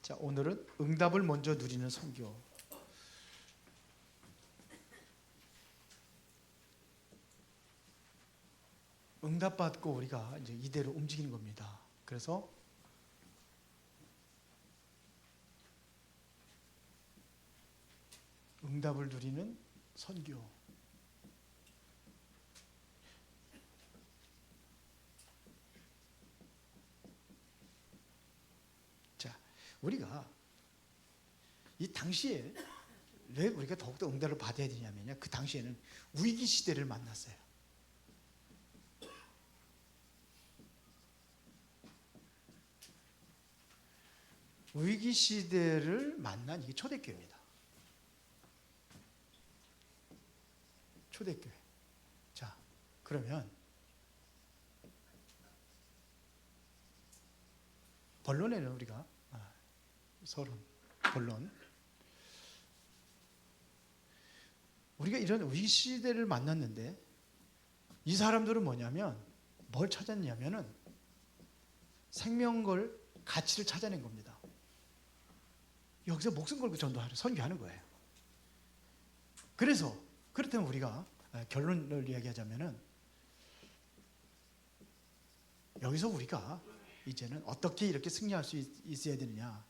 자, 오늘은 응답을 먼저 누리는 선교. 응답받고 우리가 이제 이대로 움직이는 겁니다. 그래서 응답을 누리는 선교. 자, 우리가 이 당시에 왜 우리가 더욱더 응답을 받아야 되냐면요, 그 당시에는 위기 시대를 만났어요. 위기 시대를 만난 이게 초대교회입니다. 초대교회. 자, 그러면 본론에는 우리가 서론, 본론. 우리가 이런 위기 시대를 만났는데 이 사람들은 뭐냐면 뭘 찾았냐면은 생명 걸 가치를 찾아낸 겁니다. 여기서 목숨 걸고 전도하는, 선교하는 거예요. 그래서 그렇다면 우리가 결론을 이야기하자면은 여기서 우리가 이제는 어떻게 이렇게 승리할 수 있어야 되느냐,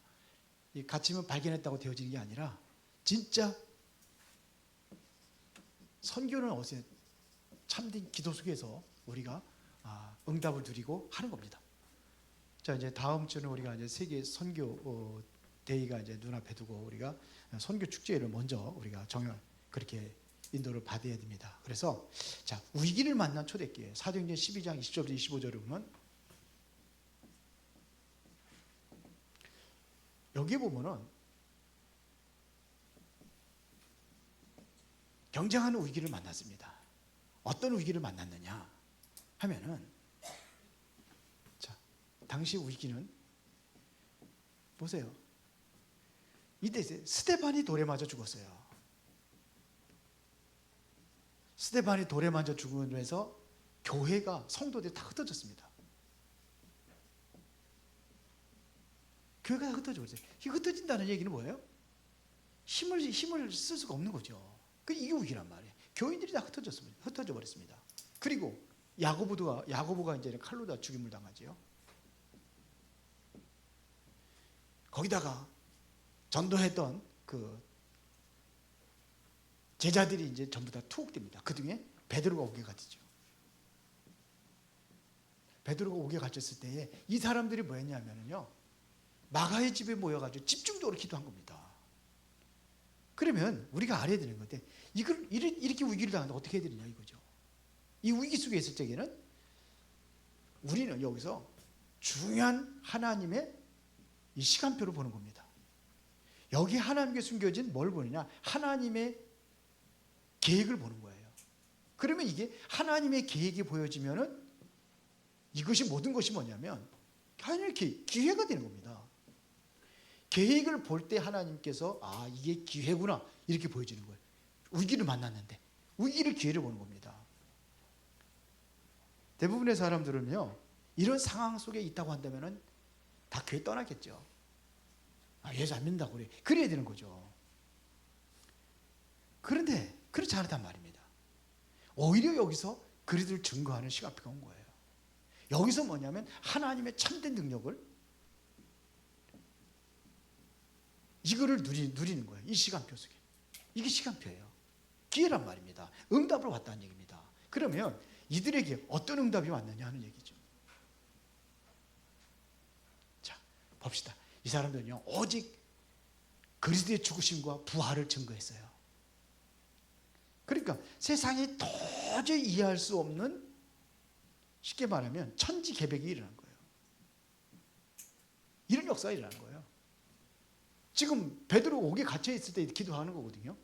이 가치만 발견했다고 되어지는 게 아니라 진짜 선교는 어디서 참된 기도 속에서 우리가 응답을 누리고 하는 겁니다. 자, 이제 다음 주는 우리가 이제 세계 선교 대회가 이제 눈앞에 두고 우리가 선교 축제를 먼저 우리가 그렇게 인도를 받아야 됩니다. 그래서 자, 위기를 만난 초대교회, 사도행전 12장 20절부터 25절을 보면 여기에 보면은 경쟁하는 위기를 만났습니다. 어떤 위기를 만났느냐 하면은, 자, 당시 위기는 보세요. 이때 스데반이 돌에 맞아 죽었어요. 스데반이 돌에 맞아 죽으면서 교회가, 성도들이 다 흩어졌습니다. 교회가 다 흩어져 버렸어요. 이 흩어진다는 얘기는 뭐예요? 힘을 쓸 수가 없는 거죠. 이게 위기란 말이에요. 교인들이 다 흩어져 버렸습니다. 그리고 야고보가 이제 칼로 다 죽임을 당하지요. 거기다가 전도했던 그 제자들이 이제 전부 다 투옥됩니다. 그 중에 베드로가 옥에 갇히죠. 베드로가 옥에 갇혔을 때에 이 사람들이 뭐였냐면요, 마가의 집에 모여가지고 집중적으로 기도한 겁니다. 그러면 우리가 알아야 되는 건데, 이렇게 위기를 당하는데 어떻게 해야 되느냐 이거죠. 이 위기 속에 있을 적에는 우리는 여기서 중요한 하나님의 이 시간표를 보는 겁니다. 여기 하나님께 숨겨진 뭘 보느냐, 하나님의 계획을 보는 거예요. 그러면 이게 하나님의 계획이 보여지면은 이것이 모든 것이 뭐냐면 하나님의 기회가 되는 겁니다. 계획을 볼 때 하나님께서 이게 기회구나 이렇게 보여지는 거예요. 위기를 만났는데 위기를 기회를 보는 겁니다. 대부분의 사람들은요, 이런 상황 속에 있다고 한다면은 다 교회 떠나겠죠. 예수 안 믿는다고 그래야 되는 거죠. 그런데 그렇지 않단 말입니다. 오히려 여기서 그리스도를 증거하는 시간표가 온 거예요. 여기서 뭐냐면 하나님의 참된 능력을, 이거를 누리는 거예요. 이 시간표 속에. 이게 시간표예요. 기회란 말입니다. 응답으로 왔다는 얘기입니다. 그러면 이들에게 어떤 응답이 왔느냐 하는 얘기죠. 자, 봅시다. 이 사람들은요, 오직 그리스도의 죽으심과 부활을 증거했어요. 그러니까 세상이 도저히 이해할 수 없는, 쉽게 말하면 천지개벽이 일어난 거예요. 이런 역사가 일어난 거예요. 지금 베드로가 옥에 갇혀 있을 때 기도하는 거거든요.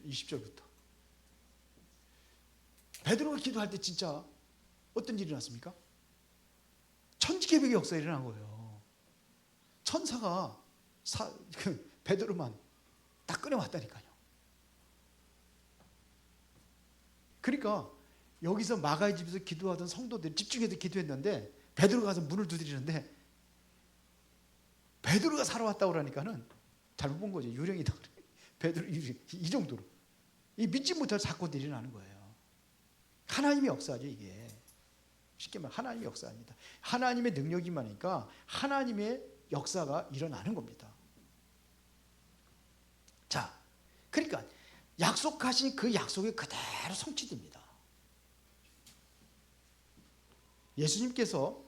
20절부터. 베드로가 기도할 때 진짜 어떤 일이 났습니까? 천지개벽의 역사가 일어난 거예요. 천사가 베드로만 딱 꺼내왔다니까요. 그러니까 여기서 마가의 집에서 기도하던 성도들이 집중해서 기도했는데 베드로가 가서 문을 두드리는데 베드로가 살아왔다고 그러니까는 잘못 본 거죠. 유령이다 그래. 베드로 이 정도로 이 믿지 못할 사건들이 일어나는 거예요. 하나님의 역사죠 이게. 쉽게 말하면 하나님의 역사입니다. 하나님의 능력이 많으니까 하나님의 역사가 일어나는 겁니다. 자, 그러니까 약속하신 그 약속이 그대로 성취됩니다. 예수님께서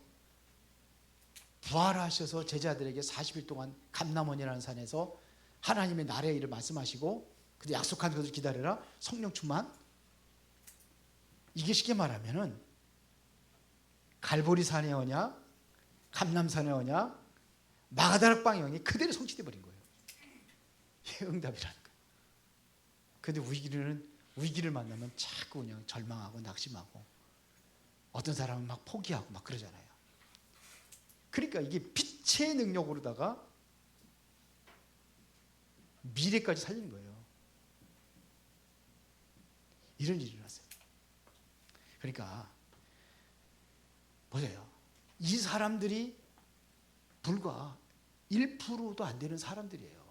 부활하셔서 제자들에게 40일 동안 감람원이라는 산에서 하나님의 나라의 일을 말씀하시고 근데 약속한 것을 기다려라. 성령 충만. 이게 쉽게 말하면은 갈보리 산에 오냐 감람산에 오냐 마가다락 방에 오냐 그대로 성취돼 버린 거예요. 이게 응답이라는 거예요. 근데 위기를 만나면 자꾸 그냥 절망하고 낙심하고 어떤 사람은 막 포기하고 막 그러잖아요. 그러니까 이게 빛의 능력으로다가 미래까지 살리는 거예요. 이런 일이 일어났어요. 그러니까 보세요. 이 사람들이 불과 1%도 안 되는 사람들이에요.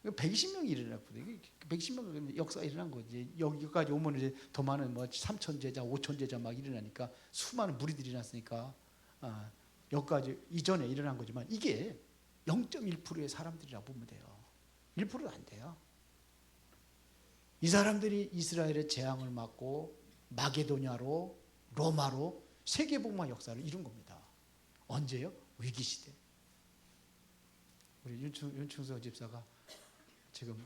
120명이 일어났거든요. 120명 역사가 일어난 거지. 여기까지 오면 이제 더 많은 뭐 3천 제자, 5천 제자 막 일어나니까 수많은 무리들이 일어났으니까 여기까지 이전에 일어난 거지만 이게 0.1%의 사람들이라고 보면 돼요. 1%도 안 돼요. 이 사람들이 이스라엘의 재앙을 맞고 마게도냐로 로마로 세계복음화 역사를 이룬 겁니다. 언제요? 위기시대. 우리 윤충서 집사가 지금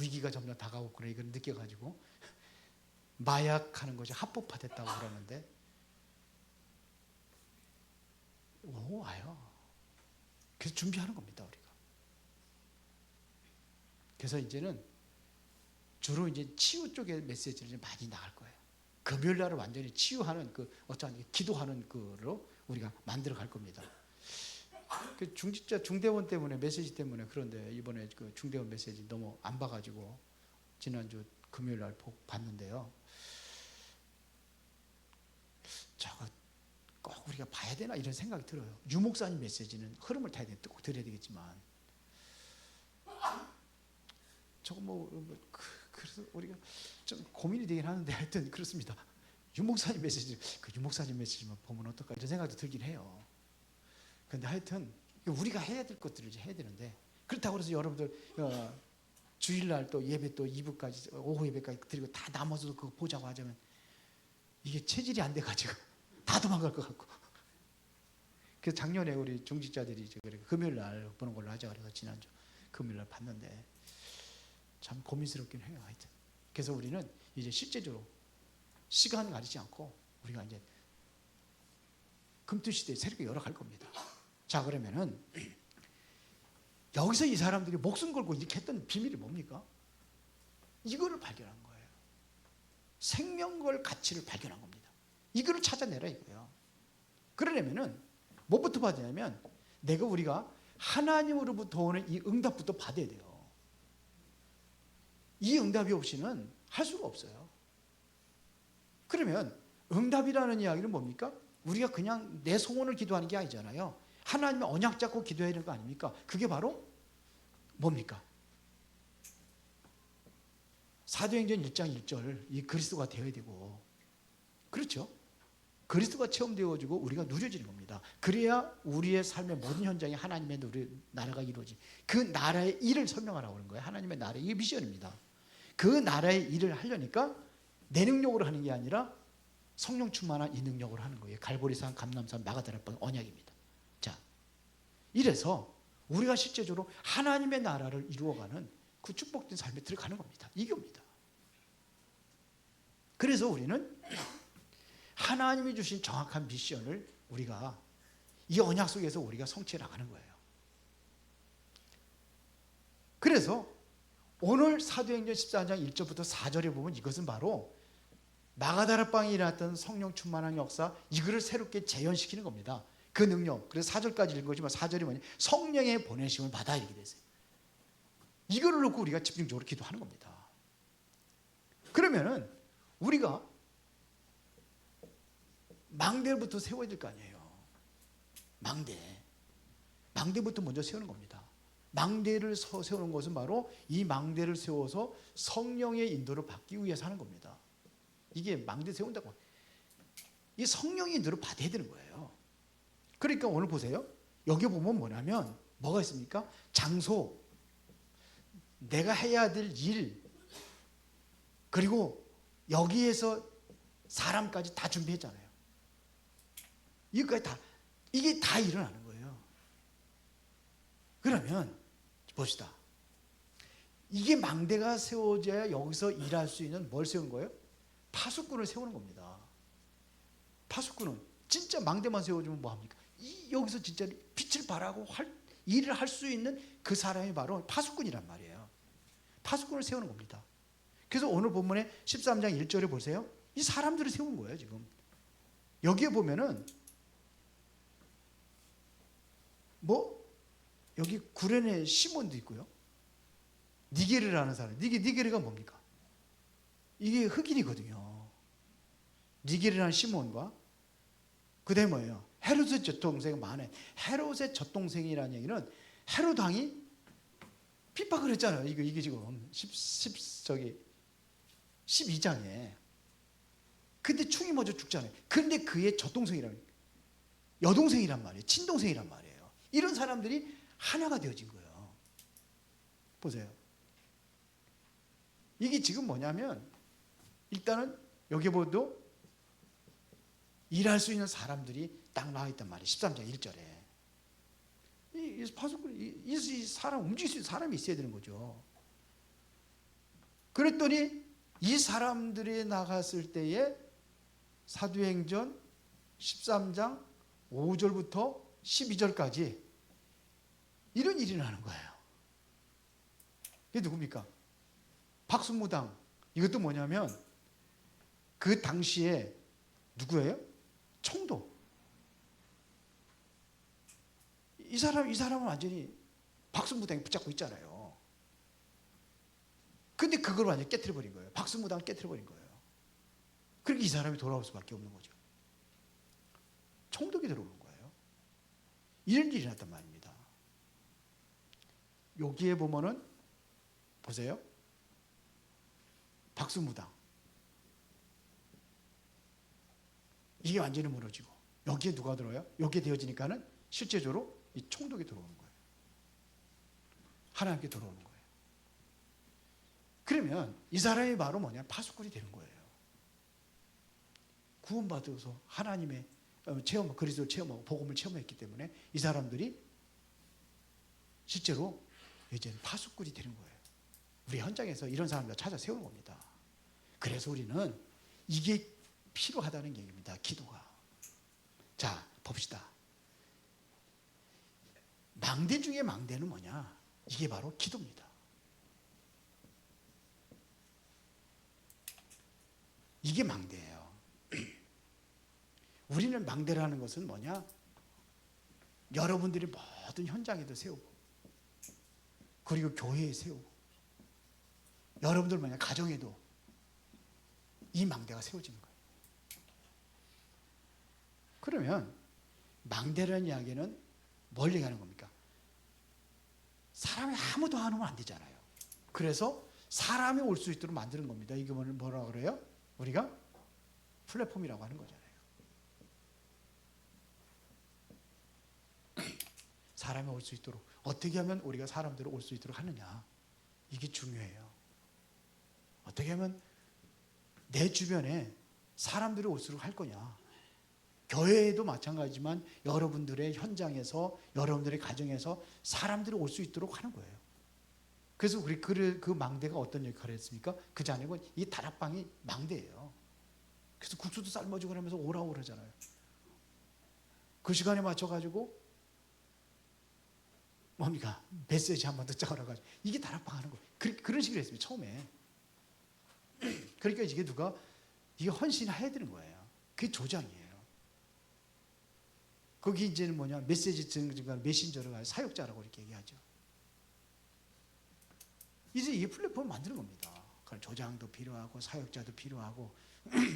위기가 점점 다가오고 그래 이걸 느껴가지고 마약하는 것이 합법화됐다고 그러는데 와요. 그래서 준비하는 겁니다 우리가. 그래서 이제는 주로 이제 치유 쪽의 메시지를 이제 많이 나갈 거예요. 금요일 날을 완전히 치유하는 어쩌한 기도하는 거로 우리가 만들어 갈 겁니다. 그 중대원 때문에 메시지 때문에 그런데 이번에 그 중대원 메시지 너무 안 봐가지고 지난주 금요일 날 봤는데요. 저거 꼭 우리가 봐야 되나 이런 생각이 들어요. 유 목사님 메시지는 흐름을 타야 돼, 꼭 들어야 되겠지만 저거 그래서 우리가 좀 고민이 되긴 하는데 하여튼 그렇습니다. 유 목사님 메시지 유 목사님 메시지만 보면 어떨까 이런 생각도 들긴 해요. 근데 하여튼 우리가 해야 될 것들을 이제 해야 되는데 그렇다고 해서 여러분들 주일날 또 예배 또 2부까지 오후 예배까지 드리고 다 남아서 그거 보자고 하자면 이게 체질이 안 돼가지고 다 도망갈 것 같고. 그래서 작년에 우리 중직자들이 금요일 날 보는 걸로 하자 그래서 지난주 금요일 날 봤는데 참 고민스럽긴 해요. 하여튼 그래서 우리는 이제 실제적으로 시간 가리지 않고 우리가 이제 금투시대에 새롭게 열어갈 겁니다. 자, 그러면은 여기서 이 사람들이 목숨 걸고 이렇게 했던 비밀이 뭡니까? 이거를 발견한 거예요. 생명 걸 가치를 발견한 겁니다. 이거를 찾아내라 이거예요. 그러려면은 뭐부터 받으냐면 우리가 하나님으로부터 오는 이 응답부터 받아야 돼요. 이 응답이 없이는 할 수가 없어요. 그러면 응답이라는 이야기는 뭡니까? 우리가 그냥 내 소원을 기도하는 게 아니잖아요. 하나님의 언약 잡고 기도해야 되는 거 아닙니까? 그게 바로 뭡니까? 사도행전 1장 1절 이 그리스도가 되어야 되고 그렇죠? 그리스도가 체험되어지고 우리가 누려지는 겁니다. 그래야 우리의 삶의 모든 현장에 하나님의 나라가 이루어지. 그 나라의 일을 설명하라고 하는 거예요. 하나님의 나라의 이게 미션입니다. 그 나라의 일을 하려니까 내 능력으로 하는 게 아니라 성령 충만한 이 능력으로 하는 거예요. 갈보리산, 감람산, 마가다락방 언약입니다. 자, 이래서 우리가 실제적으로 하나님의 나라를 이루어가는 그 축복된 삶에 들어가는 겁니다. 이겁니다. 그래서 우리는 하나님이 주신 정확한 미션을 우리가 이 언약 속에서 우리가 성취해 나가는 거예요. 그래서 오늘 사도행전 14장 1절부터 4절에 보면 이것은 바로 마가다락방에 일어났던 성령 충만한 역사 이거를 새롭게 재현시키는 겁니다. 그 능력. 그래서 4절까지 읽은 거지만 4절이 뭐냐? 성령의 보내심을 받아 이렇게 됐어요. 이거를 놓고 우리가 집중적으로 기도하는 겁니다. 그러면은 우리가 망대부터 세워야 될 거 아니에요. 망대. 망대부터 먼저 세우는 겁니다. 망대를 세우는 것은 바로 이 망대를 세워서 성령의 인도를 받기 위해서 하는 겁니다. 이게 망대 세운다고. 이 성령의 인도를 받아야 되는 거예요. 그러니까 오늘 보세요. 여기 보면 뭐냐면 뭐가 있습니까? 장소, 내가 해야 될 일, 그리고 여기에서 사람까지 다 준비했잖아요. 이게 다 일어나는 거예요. 그러면 봅시다. 이게 망대가 세워져야 여기서 일할 수 있는 뭘 세운 거예요? 파수꾼을 세우는 겁니다. 파수꾼은 진짜 망대만 세워주면 뭐합니까? 여기서 진짜 빛을 발하고 일을 할 수 있는 그 사람이 바로 파수꾼이란 말이에요. 파수꾼을 세우는 겁니다. 그래서 오늘 본문에 13장 1절에 보세요. 이 사람들을 세운 거예요. 지금 여기에 보면은 여기 구레네 시몬도 있고요. 니게르라는 사람. 니게르가 뭡니까? 이게 흑인이거든요. 니게르라는 시몬과 그다음에 뭐예요? 헤롯의 젖동생 만에 헤롯의 젖동생이라는 얘기는 헤롯 왕이 핍박을 했잖아요. 이게 지금 12장에. 근데 충이 먼저 죽잖아요. 근데 그의 여동생이란 말이에요. 친동생이란 말이에요. 이런 사람들이 하나가 되어진 거예요. 보세요. 이게 지금 뭐냐면 일단은 여기 보도 일할 수 있는 사람들이 딱 나와 있단 말이에요. 13장 1절에. 이 파수꾼이 이 사람 움직일 수 있는 사람이 있어야 되는 거죠. 그랬더니 이 사람들이 나갔을 때에 사도행전 13장 5절부터 12절까지 이런 일이 나는 거예요. 이게 누굽니까? 박수무당. 이것도 뭐냐면 그 당시에 누구예요? 총독. 이 사람은 완전히 박수무당이 붙잡고 있잖아요. 근데 그걸 완전히 깨트려버린 거예요. 박수무당을 깨트려버린 거예요. 그러니까 이 사람이 돌아올 수밖에 없는 거죠. 총독이 들어오는 거예요. 이런 일이 났단 말입니다. 여기에 보면은 보세요. 박수무당. 이게 완전히 무너지고 여기에 누가 들어와요? 여기에 되어지니까는 실제적으로 이 총독이 들어오는 거예요. 하나님께 들어오는 거예요. 그러면 이 사람이 바로 뭐냐? 파수꾼이 되는 거예요. 구원받아서 하나님의 그리스도를 체험하고 복음을 체험했기 때문에 이 사람들이 실제로 이제 파수꾼이 되는 거예요. 우리 현장에서 이런 사람들 찾아 세우는 겁니다. 그래서 우리는 이게 필요하다는 얘기입니다. 기도가. 자, 봅시다. 망대 중에 망대는 뭐냐? 이게 바로 기도입니다. 이게 망대예요. 우리는 망대라는 것은 뭐냐? 여러분들이 모든 현장에도 세우고 그리고 교회에 세우고 여러분들 뭐냐? 가정에도 이 망대가 세워지는 거예요. 그러면 망대라는 이야기는 뭘 얘기하는 겁니까? 사람이 아무도 안 오면 안 되잖아요. 그래서 사람이 올 수 있도록 만드는 겁니다. 이게 뭐라고 그래요? 우리가 플랫폼이라고 하는 거잖아요. 사람이 올 수 있도록 어떻게 하면 우리가 사람들을 올 수 있도록 하느냐, 이게 중요해요. 어떻게 하면 내 주변에 사람들이 올수록 할 거냐. 교회에도 마찬가지지만 여러분들의 현장에서 여러분들의 가정에서 사람들이 올 수 있도록 하는 거예요. 그래서 우리 그 망대가 어떤 역할을 했습니까? 그 자녀는 이 다락방이 망대예요. 그래서 국수도 삶아주고 그러면서 오라고 그러잖아요. 그 시간에 맞춰가지고 뭡니까? 메시지 한번 듣자고 그래가지고 이게 다락방 하는 거예요. 그런 식으로 했습니다. 처음에. 그러니까 이게 헌신해야 되는 거예요. 그게 조장이에요. 거기 이제는 뭐냐? 메시지 증거 메신저를 가지고 사역자라고 이렇게 얘기하죠. 이제 이 플랫폼을 만드는 겁니다. 그럼 조장도 필요하고 사역자도 필요하고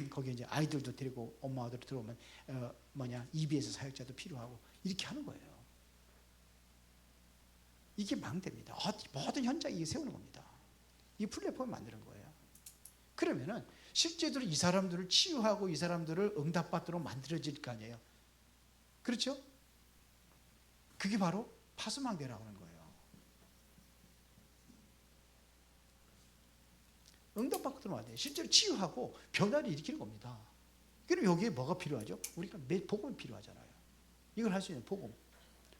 거기에 이제 아이들도 데리고 엄마 아들 들어오면 EBS 사역자도 필요하고 이렇게 하는 거예요. 이게 망됩니다. 모든 현장이 이게 세우는 겁니다. 이 플랫폼을 만드는 거예요. 그러면은 실제로 이 사람들을 치유하고 이 사람들을 응답받도록 만들어질 거 아니에요. 그렇죠? 그게 바로 파수망대라고 하는 거예요. 응답받도록 만들어요. 실제로 치유하고 변화를 일으키는 겁니다. 그럼 여기에 뭐가 필요하죠? 우리가 복음이 필요하잖아요. 이걸 할 수 있는 복음.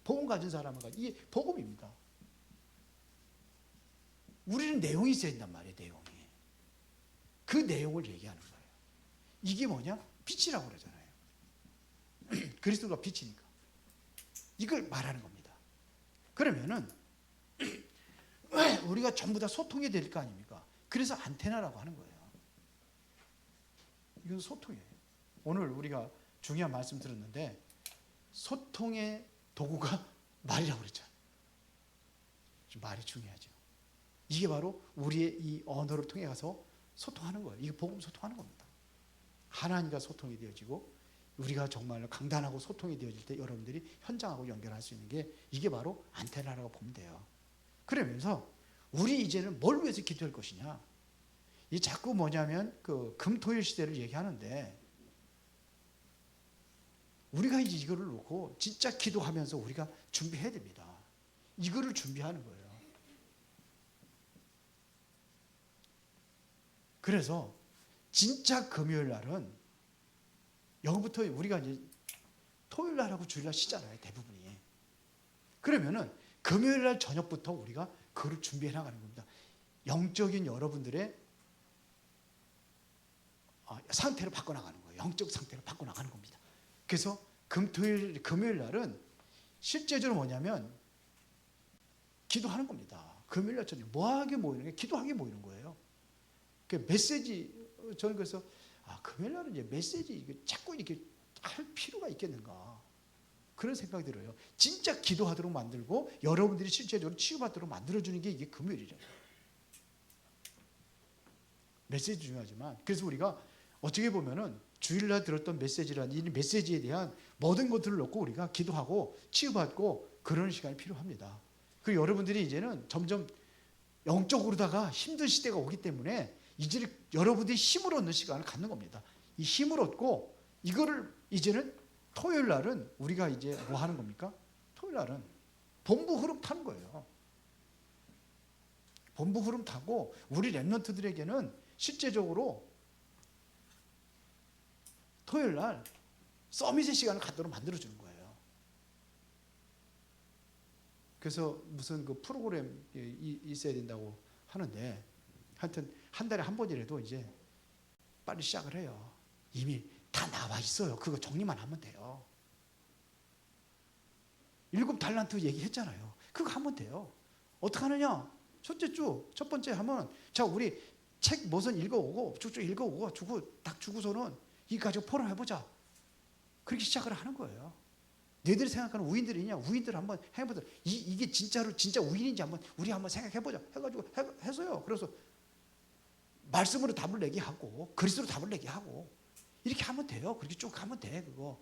복음 가진 사람은 이게 복음입니다. 우리는 내용이 있어야 된단 말이에요. 내용이. 그 내용을 얘기하는 거예요. 이게 뭐냐? 빛이라고 그러잖아요. 그리스도가 빛이니까. 이걸 말하는 겁니다. 그러면은 우리가 전부 다 소통이 될 거 아닙니까? 그래서 안테나라고 하는 거예요. 이건 소통이에요. 오늘 우리가 중요한 말씀 들었는데 소통의 도구가 말이라고 그랬죠. 말이 중요하죠. 이게 바로 우리의 이 언어를 통해 가서 소통하는 거예요. 이게 복음 소통하는 겁니다. 하나님과 소통이 되어지고 우리가 정말로 강단하고 소통이 되어질 때 여러분들이 현장하고 연결할 수 있는 게 이게 바로 안테나라고 보면 돼요. 그러면서 우리 이제는 뭘 위해서 기도할 것이냐? 이 자꾸 뭐냐면 그 금토일 시대를 얘기하는데 우리가 이제 이거를 놓고 진짜 기도하면서 우리가 준비해야 됩니다. 이거를 준비하는 거예요. 그래서 진짜 금요일 날은 여기부터 우리가 이제 토요일 날하고 주일 날 쉬잖아요. 대부분이. 그러면은 금요일 날 저녁부터 우리가 그걸 준비해 나가는 겁니다. 영적인 여러분들의 상태를 바꿔나가는 거예요. 영적 상태를 바꿔나가는 겁니다. 그래서 금요일 날은 실제적으로 뭐냐면 기도하는 겁니다. 금요일 날 저녁 뭐하게 모이는 게 기도하게 모이는 거예요. 그 메시지 저는 그래서 금요일 날은 이제 메시지 자꾸 이렇게 할 필요가 있겠는가 그런 생각이 들어요. 진짜 기도하도록 만들고 여러분들이 실제적으로 치유받도록 만들어주는 게 이게 금요일이잖아요. 메시지 중요하지만 그래서 우리가 어떻게 보면은 주일날 들었던 메시지란 이 메시지에 대한 모든 것들을 놓고 우리가 기도하고 치유받고 그런 시간이 필요합니다. 그리고 여러분들이 이제는 점점 영적으로다가 힘든 시대가 오기 때문에 이제 여러분들이 힘을 얻는 시간을 갖는 겁니다. 이 힘을 얻고 이거를 이제는 토요일 날은 우리가 이제 뭐 하는 겁니까? 토요일 날은 본부 흐름 타는 거예요. 본부 흐름 타고 우리 랩런트들에게는 실제적으로 토요일 날 서밋의 시간을 갖도록 만들어주는 거예요. 그래서 무슨 그 프로그램이 있어야 된다고 하는데 하여튼 한 달에 한 번이라도 이제 빨리 시작을 해요. 이미 다 나와 있어요. 그거 정리만 하면 돼요. 7달란트 얘기했잖아요. 그거 하면 돼요. 어떻게 하느냐? 첫째 주, 첫 번째 하면 자 우리 책 무슨 읽어오고 쭉쭉 읽어오고 딱 주고서는 이거 가지고 포럼해보자. 그렇게 시작을 하는 거예요. 너희들이 생각하는 우인들이 있냐? 우인들 한번 해보자. 이게 진짜로 진짜 우인인지 한번 우리 한번 생각해보자. 해가지고 해서요. 그래서 말씀으로 답을 내게 하고 그리스도로 답을 내게 하고 이렇게 하면 돼요. 그렇게 쭉 하면 돼. 그거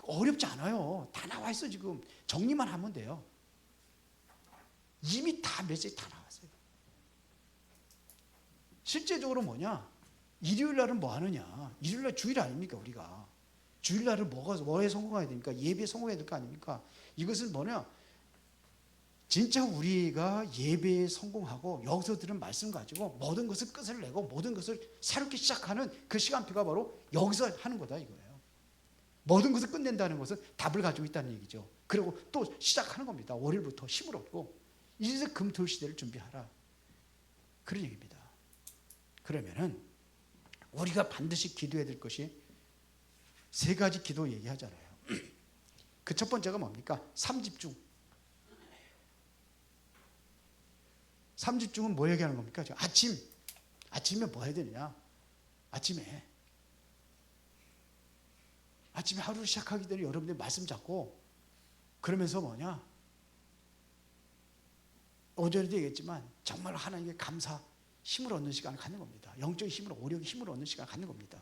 어렵지 않아요. 다 나와 있어 지금. 정리만 하면 돼요. 이미 다 메시지 다 나왔어요. 실제적으로 뭐냐? 일요일 날은 뭐 하느냐? 일요일 날 주일 아닙니까 우리가? 주일 날은 뭐에 성공해야 됩니까? 예배에 성공해야 될 거 아닙니까? 이것은 뭐냐? 진짜 우리가 예배에 성공하고 여기서 들은 말씀 가지고 모든 것을 끝을 내고 모든 것을 새롭게 시작하는 그 시간표가 바로 여기서 하는 거다 이거예요. 모든 것을 끝낸다는 것은 답을 가지고 있다는 얘기죠. 그리고 또 시작하는 겁니다. 월요일부터 힘을 얻고 이제 금토일 시대를 준비하라. 그런 얘기입니다. 그러면은 우리가 반드시 기도해야 될 것이 세 가지 기도 얘기하잖아요. 그 첫 번째가 뭡니까? 삼집중. 삼집중은 뭐 얘기하는 겁니까? 아침에 뭐 해야 되느냐? 아침에 하루를 시작하기 전에 여러분들 말씀 잡고 그러면서 뭐냐? 오전에도 얘기했지만 정말 하나님께 감사, 힘을 얻는 시간을 갖는 겁니다. 영적인 힘으로 오력의 힘을 얻는 시간을 갖는 겁니다.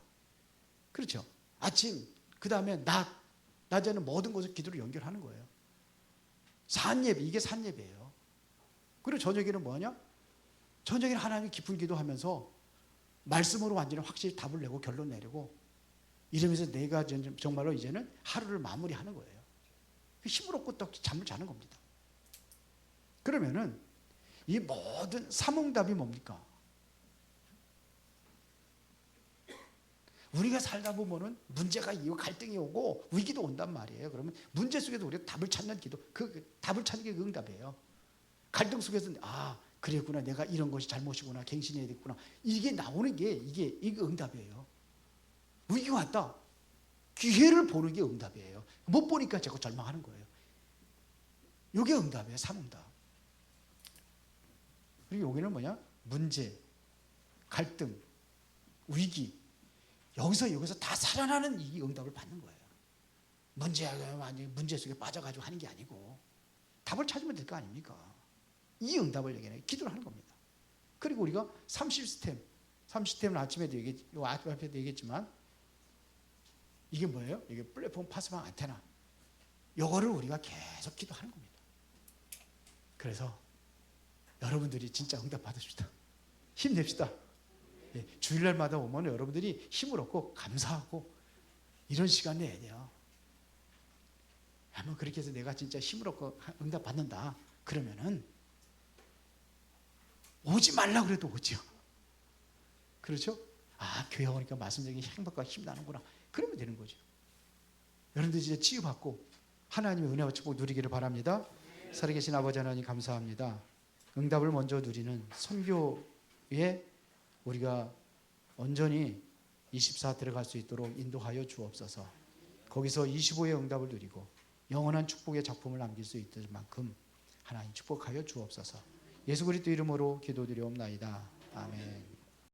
그렇죠? 아침, 그 다음에 낮에는 모든 것을 기도로 연결하는 거예요. 산예배, 이게 산예배예요. 그리고 저녁에는 뭐하냐? 저녁에는 하나님 깊은 기도하면서 말씀으로 완전히 확실히 답을 내고 결론 내리고 이러면서 내가 정말로 이제는 하루를 마무리하는 거예요. 힘을 얻고 또 잠을 자는 겁니다. 그러면은 이 모든 삼응답이 뭡니까? 우리가 살다 보면은 문제가 이고 갈등이 오고 위기도 온단 말이에요. 그러면 문제 속에서 우리가 답을 찾는 기도, 그 답을 찾는 게 그 응답이에요. 갈등 속에서 그랬구나, 내가 이런 것이 잘못이구나, 갱신해야 됐구나, 이게 나오는 게 이게 응답이에요. 위기가 왔다, 기회를 보는 게 응답이에요. 못 보니까 자꾸 절망하는 거예요. 이게 응답이에요. 삼응답. 그리고 여기는 뭐냐? 문제, 갈등, 위기, 여기서 다 살아나는 이 응답을 받는 거예요. 문제 속에 빠져가지고 하는 게 아니고 답을 찾으면 될 거 아닙니까? 이 응답을 얘기해요. 기도를 하는 겁니다. 그리고 우리가 3시스템은 아침에도 얘기했지만 이게 뭐예요? 이게 플랫폼 파스방 안테나. 이거를 우리가 계속 기도하는 겁니다. 그래서 여러분들이 진짜 응답 받으십시다. 힘냅시다. 예, 주일날마다 오면 여러분들이 힘을 얻고 감사하고 이런 시간 내야 돼요. 한번 그렇게 해서 내가 진짜 힘을 얻고 응답 받는다 그러면은 오지 말라 그래도 오죠. 그렇죠? 교회 오니까 말씀드리기 행복과 힘나는구나. 그러면 되는 거죠. 여러분들 진짜 치유받고 하나님의 은혜와 축복 누리기를 바랍니다. 살아계신 아버지 하나님 감사합니다. 응답을 먼저 누리는 선교에 우리가 온전히 24 들어갈 수 있도록 인도하여 주옵소서. 거기서 25의 응답을 누리고 영원한 축복의 작품을 남길 수 있을 만큼 하나님 축복하여 주옵소서. 예수 그리스도 이름으로 기도드리옵나이다. 아멘.